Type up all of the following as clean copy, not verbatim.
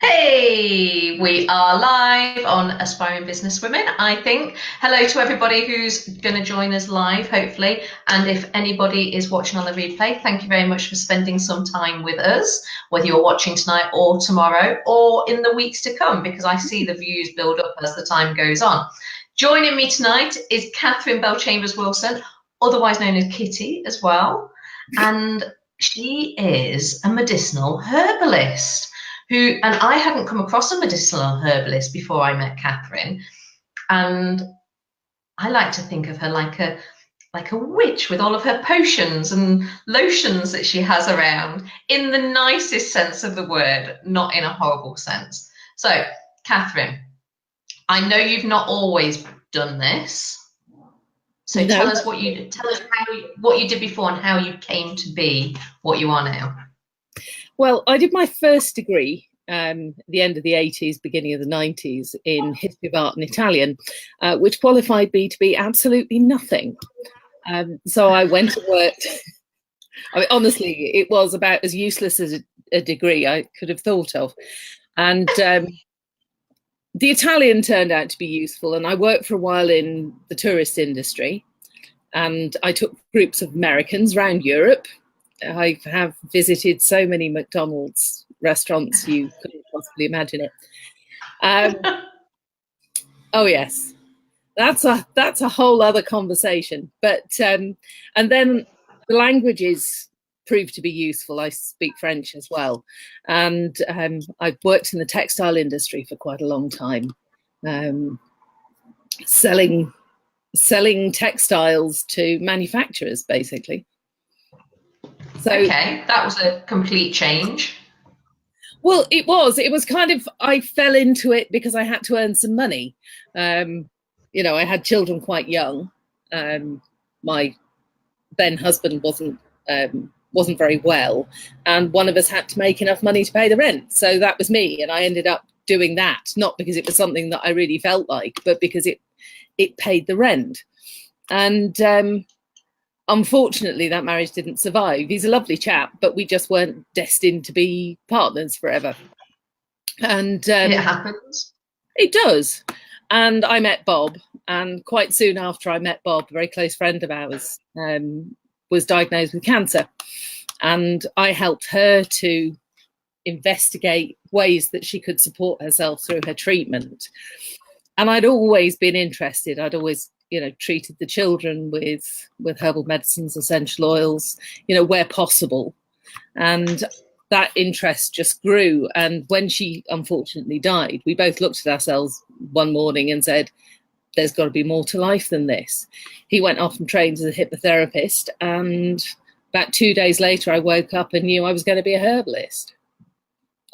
Hey, we are live on Aspiring Businesswomen, I think. Hello to everybody who's going to join us live, hopefully. And if anybody is watching on the replay, thank you very much for spending some time with us, whether you're watching tonight or tomorrow or in the weeks to come, because I see the views build up as the time goes on. Joining me tonight is Katherine Bellchambers Wilson, otherwise known as Kitty as well. And she is a medicinal herbalist. And I hadn't come across a medicinal herbalist before I met Katherine, and I like to think of her like a witch with all of her potions and lotions that she has around, in the nicest sense of the word, not in a horrible sense. So, Katherine, I know you've not always done this, so No. tell us what you did before and how you came to be what you are now. Well, I did my first degree the end of the 80s, beginning of the 90s in history of art and Italian, which qualified me to be absolutely nothing. So I went and worked. I mean, honestly, it was about as useless as a degree I could have thought of. And the Italian turned out to be useful. And I worked for a while in the tourist industry. And I took groups of Americans around Europe. I have visited so many McDonald's restaurants you couldn't possibly imagine it. Oh yes, that's a whole other conversation. But and then the languages proved to be useful. I speak French as well, and I've worked in the textile industry for quite a long time, selling textiles to manufacturers, basically. So, okay, that was a complete change. Well, it was kind of, I fell into it because I had to earn some money. You know, I had children quite young. My then husband wasn't very well, and one of us had to make enough money to pay the rent. So that was me, and I ended up doing that, not because it was something that I really felt like, but because it paid the rent. And unfortunately, that marriage didn't survive. He's a lovely chap, but we just weren't destined to be partners forever. And it happens. It does. And I met Bob, and quite soon after I met Bob, a very close friend of ours was diagnosed with cancer. And I helped her to investigate ways that she could support herself through her treatment. And I'd always been interested. I'd always treated the children with herbal medicines, essential oils, where possible. And that interest just grew. And when she unfortunately died, we both looked at ourselves one morning and said, there's got to be more to life than this. He went off and trained as a hypnotherapist. And about 2 days later, I woke up and knew I was going to be a herbalist.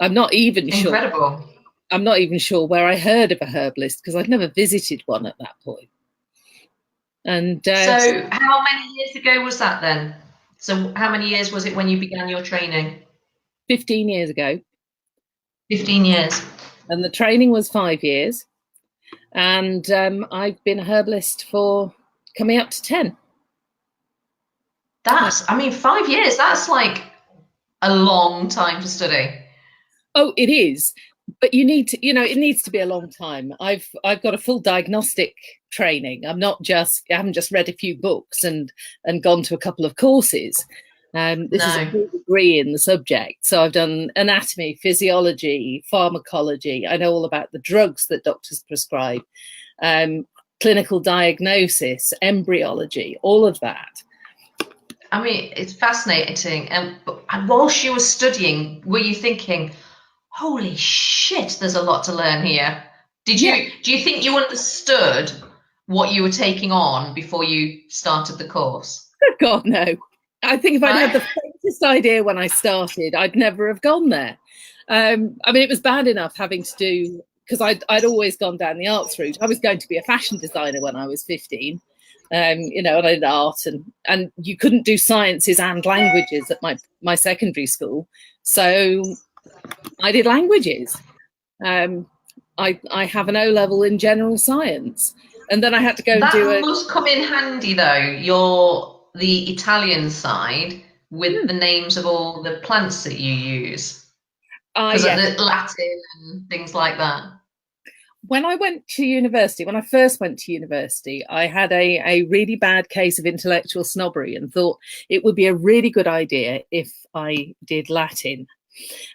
I'm not even Incredible. sure. I'm not even sure where I heard of a herbalist, because I'd never visited one at that point. And so how many years ago was that then? So how many years was it when you began your training? 15 years ago. 15 years. And the training was 5 years. And I've been a herbalist for coming up to 10. I mean, 5 years, that's like a long time to study. Oh, it is. But you need to, it needs to be a long time. I've got a full diagnostic training. I haven't just read a few books and gone to a couple of courses. This is a full degree in the subject. So I've done anatomy, physiology, pharmacology. I know all about the drugs that doctors prescribe, clinical diagnosis, embryology, all of that. I mean, it's fascinating. And whilst you were studying, were you thinking, holy shit, there's a lot to learn here? Do you think you understood what you were taking on before you started the course? Oh, God, no. I think if I'd had the faintest idea when I started, I'd never have gone there. I mean, it was bad enough having to do, because I'd always gone down the arts route. I was going to be a fashion designer when I was 15. And I did art, and you couldn't do sciences and languages at my secondary school. So I did languages. I have an O-level in general science. And then I had to go and do it. That must come in handy, though, the Italian side with the names of all the plants that you use. Because of Yes. the Latin and things like that. When I went to university, when I first went to university, I had a really bad case of intellectual snobbery and thought it would be a really good idea if I did Latin.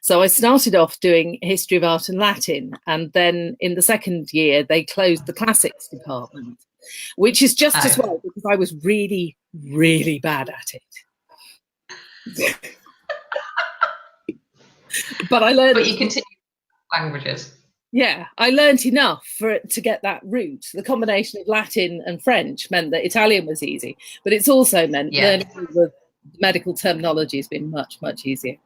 So I started off doing history of art and Latin, and then in the second year they closed the classics department, which is just as well because I was really, really bad at it. But I learned. But you continue languages. Yeah, I learned enough for it to get that route. The combination of Latin and French meant that Italian was easy, but it's also meant learning the medical terminology has been much, much easier.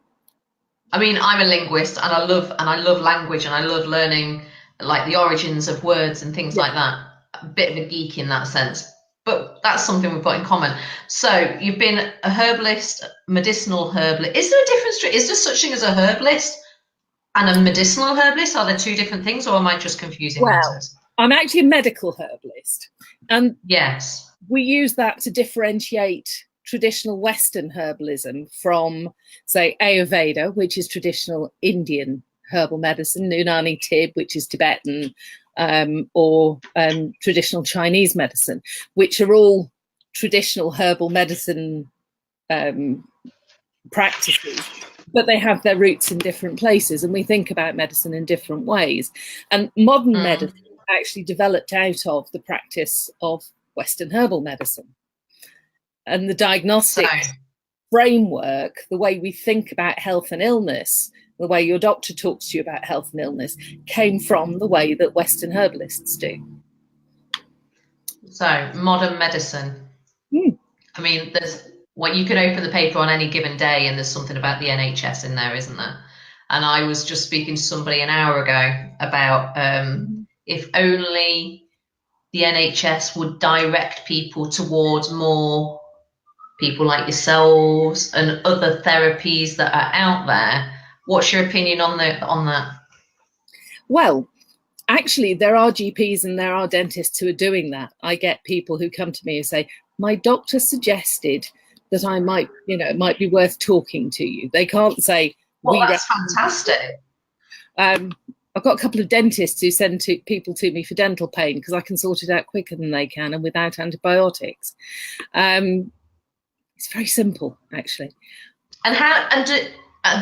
I mean, I'm a linguist, and I love language, and I love learning like the origins of words and things like that. A bit of a geek in that sense, but that's something we've got in common. So you've been a herbalist, medicinal herbalist. Is there a difference? Is there such thing as a herbalist and a medicinal herbalist? Are there two different things, or am I just confusing matters? I'm actually a medical herbalist, and yes, we use that to differentiate traditional Western herbalism from, say, Ayurveda, which is traditional Indian herbal medicine, Unani Tib, which is Tibetan, or traditional Chinese medicine, which are all traditional herbal medicine practices, but they have their roots in different places, and we think about medicine in different ways. And modern medicine actually developed out of the practice of Western herbal medicine. And the diagnostic framework, the way we think about health and illness, the way your doctor talks to you about health and illness, came from the way that Western herbalists do. So modern medicine. I mean, you can open the paper on any given day and there's something about the NHS in there, isn't there? And I was just speaking to somebody an hour ago about if only the NHS would direct people towards more people like yourselves and other therapies that are out there. What's your opinion on that? Well, actually, there are GPs and there are dentists who are doing that. I get people who come to me and say, my doctor suggested that I might, it might be worth talking to you. They can't say, well, that's fantastic. I've got a couple of dentists who send people to me for dental pain because I can sort it out quicker than they can and without antibiotics. It's very simple, actually. And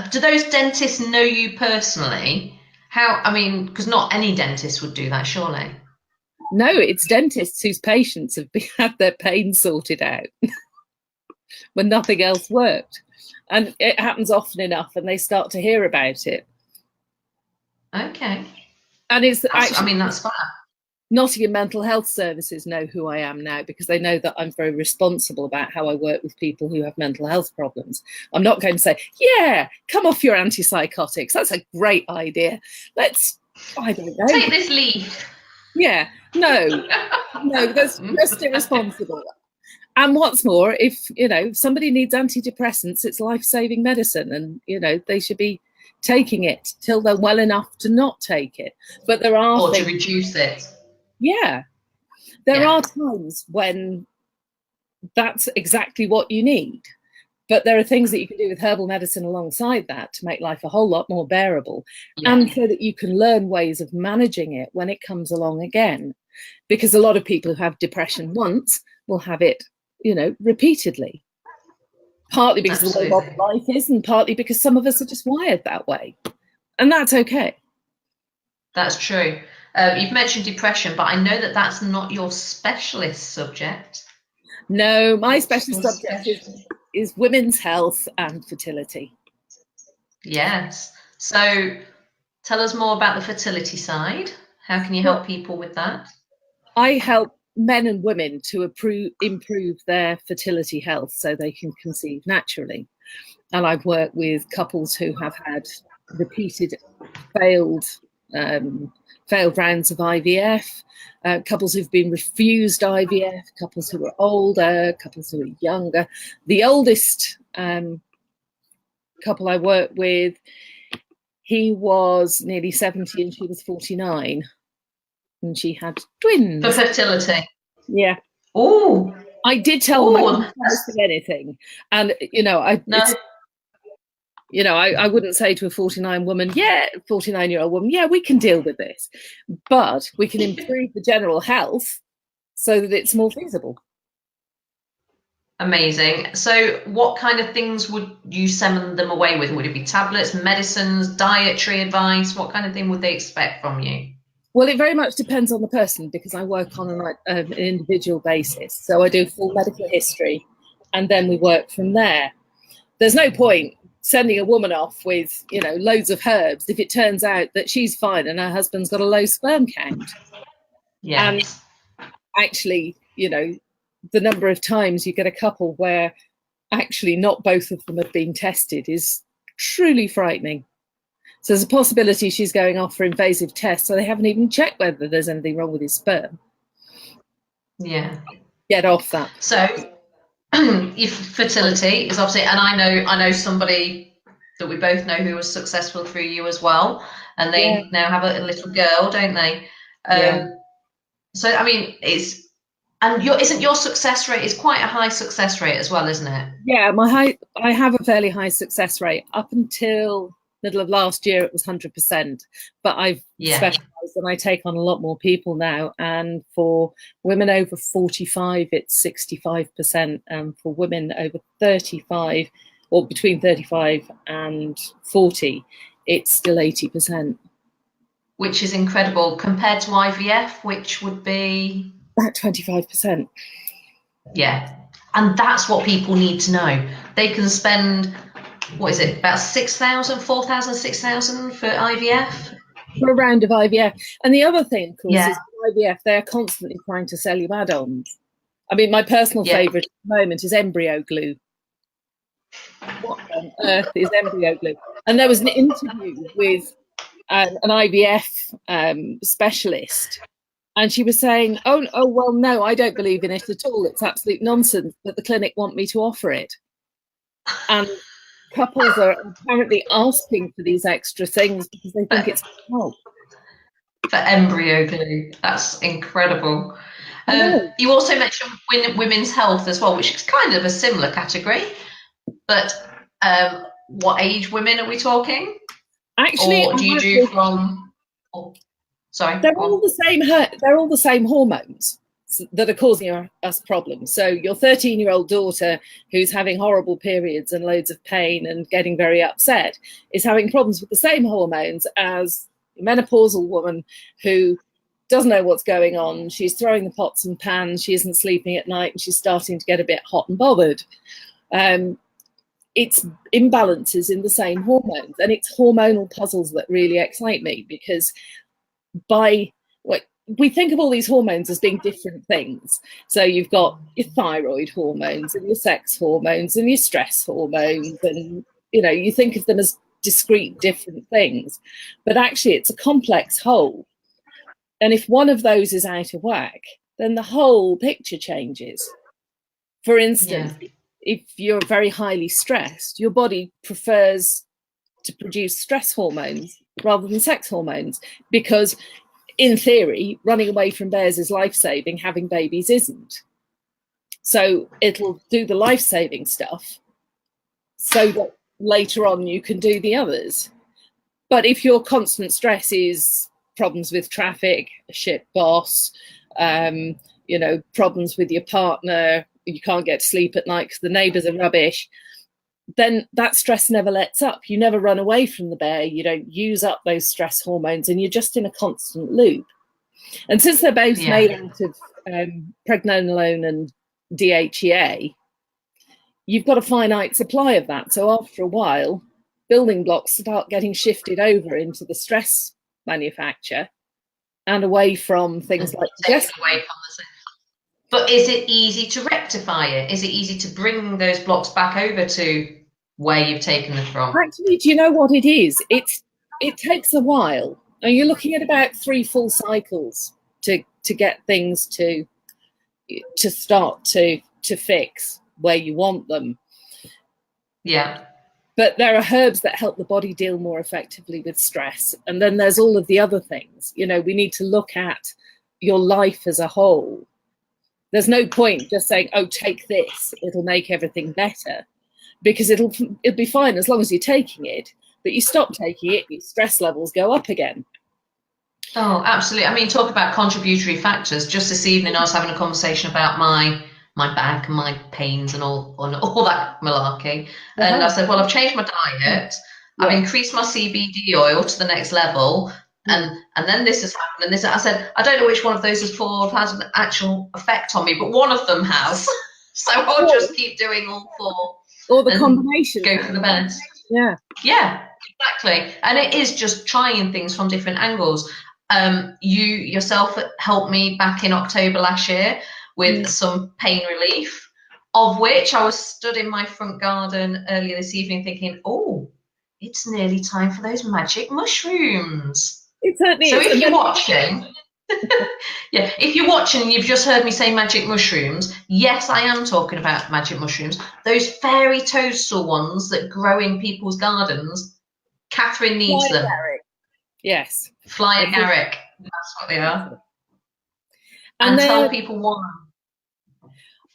do those dentists know you personally? Because not any dentist would do that, surely. No, it's dentists whose patients have had their pain sorted out when nothing else worked. And it happens often enough and they start to hear about it. Okay. And it's actually, that's fine. Nottingham Mental Health Services know who I am now because they know that I'm very responsible about how I work with people who have mental health problems. I'm not going to say, yeah, come off your antipsychotics. That's a great idea. I don't know. Take this leaf. Yeah, no, that's just irresponsible. And what's more, if, somebody needs antidepressants, it's life-saving medicine and, they should be taking it till they're well enough to not take it. But there are or to reduce it. Yeah. There are times when that's exactly what you need. But there are things that you can do with herbal medicine alongside that to make life a whole lot more bearable. And so that you can learn ways of managing it when it comes along again. Because a lot of people who have depression once will have it, repeatedly. Partly because of the way modern life is, and partly because some of us are just wired that way. And that's okay. That's true. You've mentioned depression, but I know that that's not your specialist subject. No, my specialist subject is women's health and fertility. Yes. So tell us more about the fertility side. How can you help people with that? I help men and women to improve their fertility health so they can conceive naturally. And I've worked with couples who have had repeated failed rounds of IVF, couples who've been refused IVF, couples who are older, couples who are younger. The oldest couple I worked with, he was nearly 70 and she was 49. And she had twins. For fertility? Yeah. Oh. I did tell them I didn't promise anything. And, You know, I wouldn't say to a 49-year-old woman, yeah, we can deal with this, but we can improve the general health so that it's more feasible. Amazing. So what kind of things would you send them away with? Would it be tablets, medicines, dietary advice? What kind of thing would they expect from you? Well, it very much depends on the person, because I work on an individual basis. So I do full medical history, and then we work from there. There's no point sending a woman off with, you know, loads of herbs if it turns out that she's fine and her husband's got a low sperm count. Yeah. And actually, you know, the number of times you get a couple where actually not both of them have been tested is truly frightening. So there's a possibility she's going off for invasive tests, so they haven't even checked whether there's anything wrong with his sperm. Yeah. Get off that. So if fertility is obviously, and I know somebody that we both know who was successful through you as well, and they now have a little girl, don't they? So I mean, isn't your success rate is quite a high success rate as well, isn't it? Yeah, I have a fairly high success rate. Up until middle of last year, it was 100%, but I've specialised and I take on a lot more people now. And for women over 45, it's 65%, and for women over 35, or between 35 and 40, it's still 80%. Which is incredible compared to IVF, which would be about 25%. Yeah, and that's what people need to know. They can spend, what is it, about 6,000, 4,000, 6,000 for IVF? For a round of IVF. And the other thing, of course, is IVF, they're constantly trying to sell you add-ons. I mean, my personal favourite at the moment is embryo glue. What on earth is embryo glue? And there was an interview with an IVF specialist, and she was saying, oh, well, no, I don't believe in it at all. It's absolute nonsense, but the clinic want me to offer it. And couples are apparently asking for these extra things because they think it's help. For embryo glue, that's incredible. You also mentioned women's health as well, which is kind of a similar category. But what age women are we talking? Actually, or do you do from? Sorry, they're all the same. They're all the same hormones that are causing us problems. So your 13-year-old daughter who's having horrible periods and loads of pain and getting very upset is having problems with the same hormones as a menopausal woman who doesn't know what's going on. She's throwing the pots and pans. She isn't sleeping at night, and she's starting to get a bit hot and bothered. It's imbalances in the same hormones, and it's hormonal puzzles that really excite me, because we think of all these hormones as being different things. So you've got your thyroid hormones and your sex hormones and your stress hormones, and you think of them as discrete different things, but actually it's a complex whole. And if one of those is out of whack, then the whole picture changes. For instance, if you're very highly stressed, your body prefers to produce stress hormones rather than sex hormones, because in theory, running away from bears is life-saving, having babies isn't. So it'll do the life-saving stuff so that later on you can do the others. But if your constant stress is problems with traffic, a shit boss, problems with your partner, you can't get to sleep at night because the neighbours are rubbish, then that stress never lets up. You never run away from the bear. You don't use up those stress hormones, and you're just in a constant loop. And since they're both made out of pregnenolone and DHEA, you've got a finite supply of that. So after a while, building blocks start getting shifted over into the stress manufacture and away from things like progesterone. But is it easy to rectify it? Is it easy to bring those blocks back over to where you've taken them from? Actually, do you know what it is? It takes a while. And you're looking at about 3 full cycles to get things to start to fix where you want them. Yeah. But there are herbs that help the body deal more effectively with stress. And then there's all of the other things. We need to look at your life as a whole. There's no point just saying, oh, take this, it'll make everything better. because it'll be fine as long as you're taking it, but you stop taking it, your stress levels go up again. Oh, absolutely. I mean, talk about contributory factors. Just this evening, I was having a conversation about my back and my pains and all that malarkey. And I said, well, I've changed my diet. Yeah. I've increased my CBD oil to the next level. And then this has happened. And this, I said, I don't know which one of those has an actual effect on me, but one of them has. So I'll just keep doing all four. Or the combination. Go for the best. Yeah. Yeah, exactly. And it is just trying things from different angles. You yourself helped me back in October last year with some pain relief, of which I was stood in my front garden earlier this evening thinking, oh, it's nearly time for those magic mushrooms. It certainly so is. If you're watching, yeah, if you're watching and you've just heard me say magic mushrooms, yes, I am talking about magic mushrooms. Those fairy toadstool ones that grow in people's gardens. Katherine needs them. Carrick. Yes. Fly Carrick. That's what they are. And tell people why.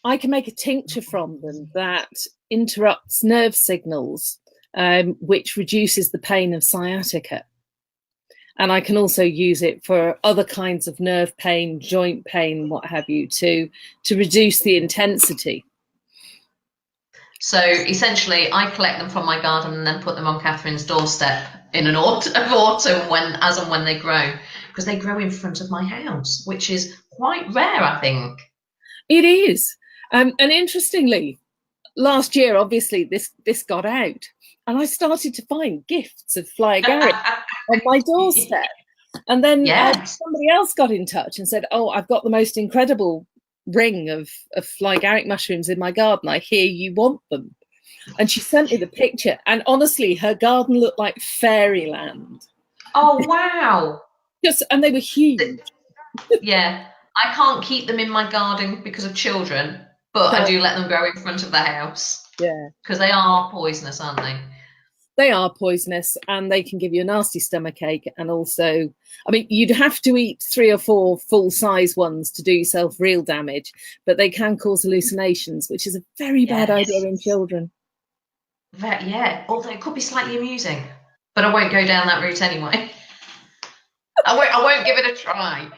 I can make a tincture from them that interrupts nerve signals, which reduces the pain of sciatica. And I can also use it for other kinds of nerve pain, joint pain, what have you, to reduce the intensity. So essentially, I collect them from my garden and then put them on Katherine's doorstep in an autumn as and when they grow, because they grow in front of my house, which is quite rare, I think. It is. And interestingly, last year, obviously, this got out, and I started to find gifts of Fly Carrick on my doorstep. And then somebody else got in touch and said, oh, I've got the most incredible ring of Fly Carrick mushrooms in my garden. I hear you want them. And she sent me the picture. And honestly, her garden looked like fairyland. Oh, wow. And they were huge. Yeah. I can't keep them in my garden because of children, but I do let them grow in front of the house. Yeah. Because they are poisonous, aren't they? They are poisonous, and they can give you a nasty stomachache. And also, I mean, you'd have to eat 3 or 4 full-size ones to do yourself real damage, but they can cause hallucinations, which is a very bad idea in children. Yeah, although it could be slightly amusing, but I won't go down that route anyway. I won't give it a try.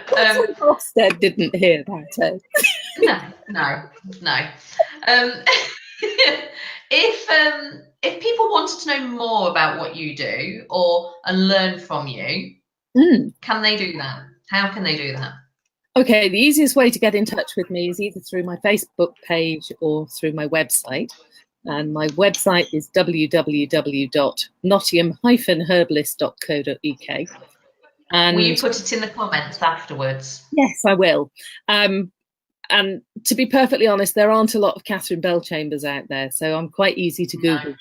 Ofsted didn't hear that. No. If people wanted to know more about what you do and learn from you, can they do that? How can they do that? Okay, the easiest way to get in touch with me is either through my Facebook page or through my website. And my website is www.nottingham-herbalist.co.uk. And will you put it in the comments afterwards? Yes, I will. And to be perfectly honest, there aren't a lot of Katherine Bellchambers out there, so I'm quite easy to Google. No.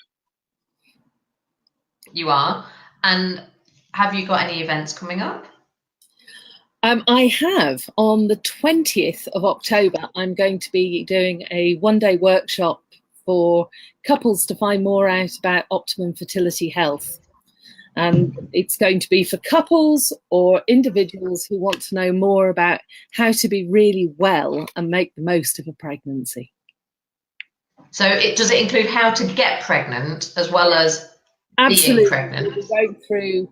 You are. And have you got any events coming up? I have. On the 20th of October, I'm going to be doing a one-day workshop for couples to find more out about optimum fertility health. And it's going to be for couples or individuals who want to know more about how to be really well and make the most of a pregnancy. So does it include how to get pregnant as well as being pregnant? We're going through,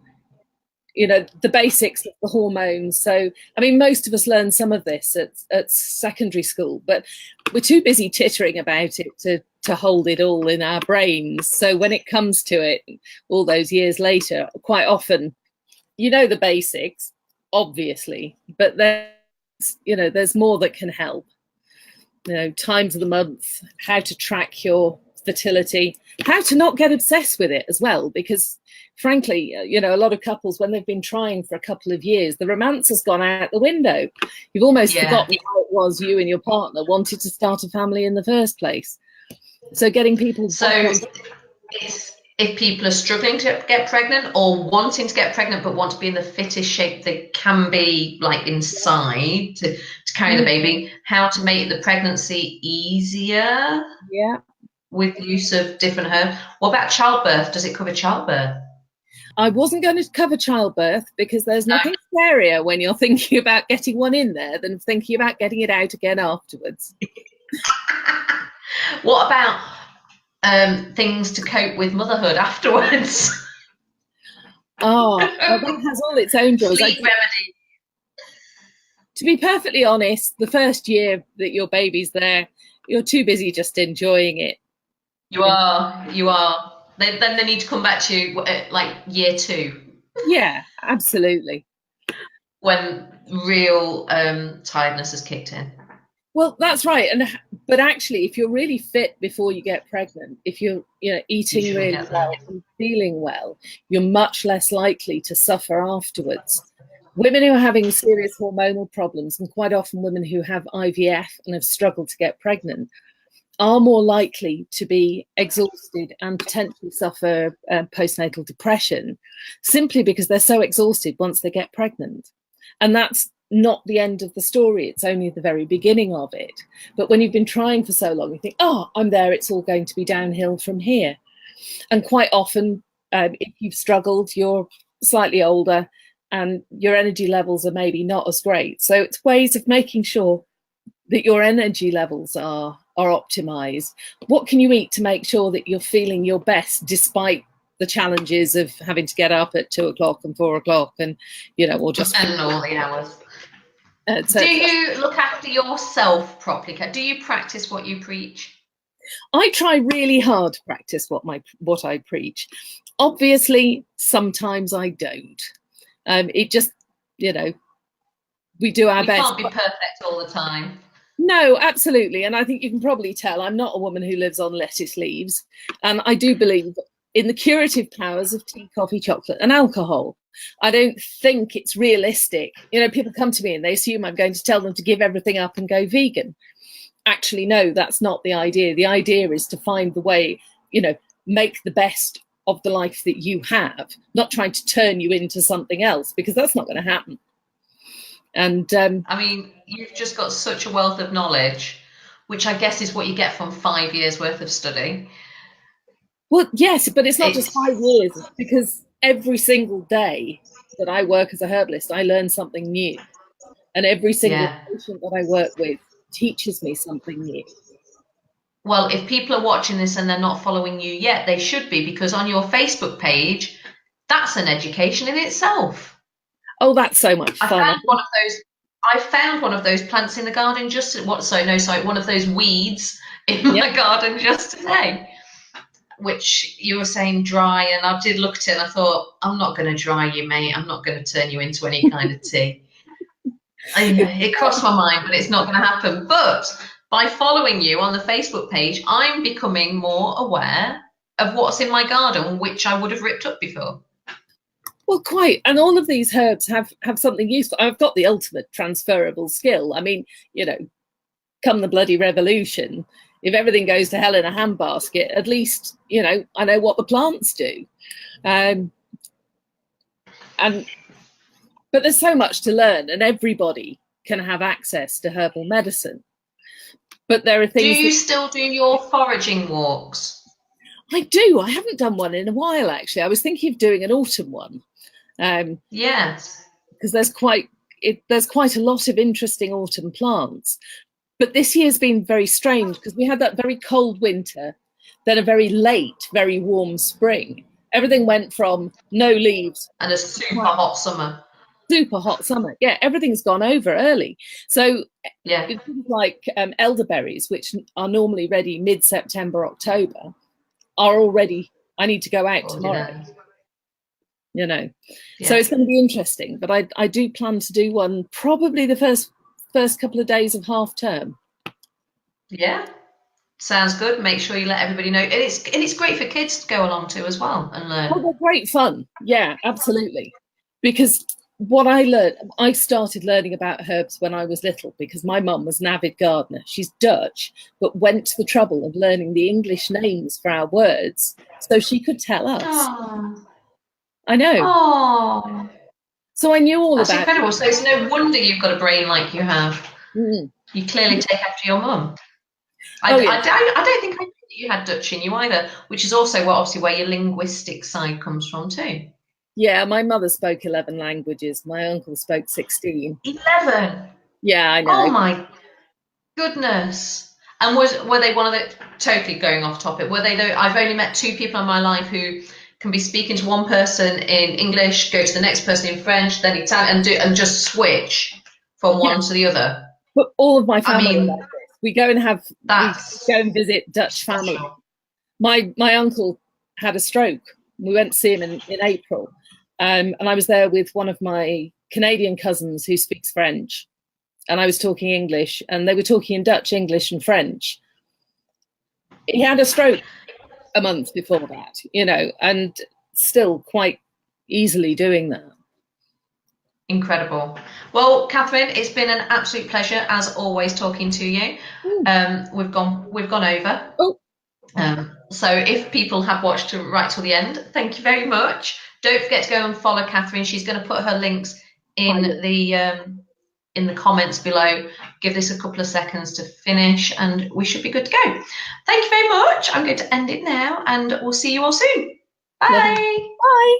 the basics of the hormones. So, I mean, most of us learn some of this at secondary school, but we're too busy tittering about it to hold it all in our brains. So when it comes to it, all those years later, quite often, the basics, obviously, but there's more that can help. Times of the month, how to track your fertility, how to not get obsessed with it as well, because frankly, a lot of couples, when they've been trying for a couple of years, the romance has gone out the window. You've almost forgotten how it was you and your partner wanted to start a family in the first place. So getting people... So if people are struggling to get pregnant or wanting to get pregnant but want to be in the fittest shape they can be, like inside, to carry the baby, how to make the pregnancy easier with use of different herbs. What about childbirth? Does it cover childbirth? I wasn't going to cover childbirth because there's nothing scarier when you're thinking about getting one in there than thinking about getting it out again afterwards. What about things to cope with motherhood afterwards. Oh, well, that has all its own joys. Sleep remedy. To be perfectly honest, the first year that your baby's there, you're too busy just enjoying it. You are. Then they need to come back to you like year 2. Yeah, absolutely. When real tiredness has kicked in. Well, that's right. But actually, if you're really fit before you get pregnant, if you're eating really well and feeling well, you're much less likely to suffer afterwards. Women who are having serious hormonal problems, and quite often women who have IVF and have struggled to get pregnant, are more likely to be exhausted and potentially suffer postnatal depression, simply because they're so exhausted once they get pregnant. And that's not the end of the story. It's only the very beginning of it. But when you've been trying for so long, you think, oh, I'm there, it's all going to be downhill from here. And quite often, if you've struggled, you're slightly older and your energy levels are maybe not as great. So it's ways of making sure that your energy levels are optimized. What can you eat to make sure that you're feeling your best despite the challenges of having to get up at 2 o'clock and 4 o'clock and, or just... And all the hours. Do you look after yourself properly? Do you practice what you preach? I try really hard to practice what I preach. Obviously, sometimes I don't. It just, we do our best. You can't be perfect all the time. No, absolutely. And I think you can probably tell I'm not a woman who lives on lettuce leaves. And I do believe in the curative powers of tea, coffee, chocolate and alcohol. I don't think it's realistic. People come to me and they assume I'm going to tell them to give everything up and go vegan. Actually, no, that's not the idea. The idea is to find the way, make the best of the life that you have, not trying to turn you into something else, because that's not going to happen. And I mean, you've just got such a wealth of knowledge, which I guess is what you get from 5 years worth of study. Well, yes, but it's not just 5 years, because every single day that I work as a herbalist, I learn something new. And every single patient that I work with teaches me something new. Well, if people are watching this and they're not following you yet, they should be, because on your Facebook page, that's an education in itself. Oh, that's so much fun. I found one of those plants in the garden one of those weeds in my garden just today, which you were saying dry, and I did look at it and I thought, I'm not going to dry you, mate. I'm not going to turn you into any kind of tea. It crossed my mind, but it's not going to happen. But by following you on the Facebook page, I'm becoming more aware of what's in my garden, which I would have ripped up before. Well, quite. And all of these herbs have something useful. I've got the ultimate transferable skill. I mean, come the bloody revolution, if everything goes to hell in a handbasket, at least, I know what the plants do. But there's so much to learn, and everybody can have access to herbal medicine. But there are things... Do you still do your foraging walks? I do. I haven't done one in a while, actually. I was thinking of doing an autumn one. Yes. Because there's quite a lot of interesting autumn plants. But this year's been very strange, because we had that very cold winter, then a very late, very warm spring. Everything went from no leaves... And a super hot summer. Super hot summer. Yeah, everything's gone over early. So things like elderberries, which are normally ready mid-September, October, are already, I need to go out tomorrow. So it's going to be interesting. But I do plan to do one probably the first couple of days of half term. Yeah. Sounds good. Make sure you let everybody know. And it's great for kids to go along to as well and learn. Oh, they're great fun. Yeah, absolutely. Because what I learned, I started learning about herbs when I was little, because my mum was an avid gardener. She's Dutch, but went to the trouble of learning the English names for our words so she could tell us. Aww. I know. Aww. So I knew all That's about incredible. So it's no wonder you've got a brain like you have. Mm. You clearly take after your mum. I don't think I knew that you had Dutch in you either, which is also where your linguistic side comes from too. Yeah, my mother spoke 11 languages. My uncle spoke 16. 11? Yeah, I know. Oh my goodness. And were they one of the, totally going off topic, were they the, I've only met 2 people in my life who can be speaking to one person in English, go to the next person in French, then Italian, and just switch from one to the other. But all of my family, I mean, like this. We go and visit Dutch family. My uncle had a stroke. We went to see him in April, and I was there with one of my Canadian cousins who speaks French, and I was talking English, and they were talking in Dutch, English, and French. He had a stroke a month before that, you know, and still quite easily doing that. Incredible. Well, Katherine, it's been an absolute pleasure as always talking to you. We've gone over. Oh. So if people have watched right till the end, thank you very much. Don't forget to go and follow Katherine. She's going to put her links in the comments below. Give this a couple of seconds to finish, and we should be good to go. Thank you very much. I'm going to end it now, and we'll see you all soon. Bye. Bye.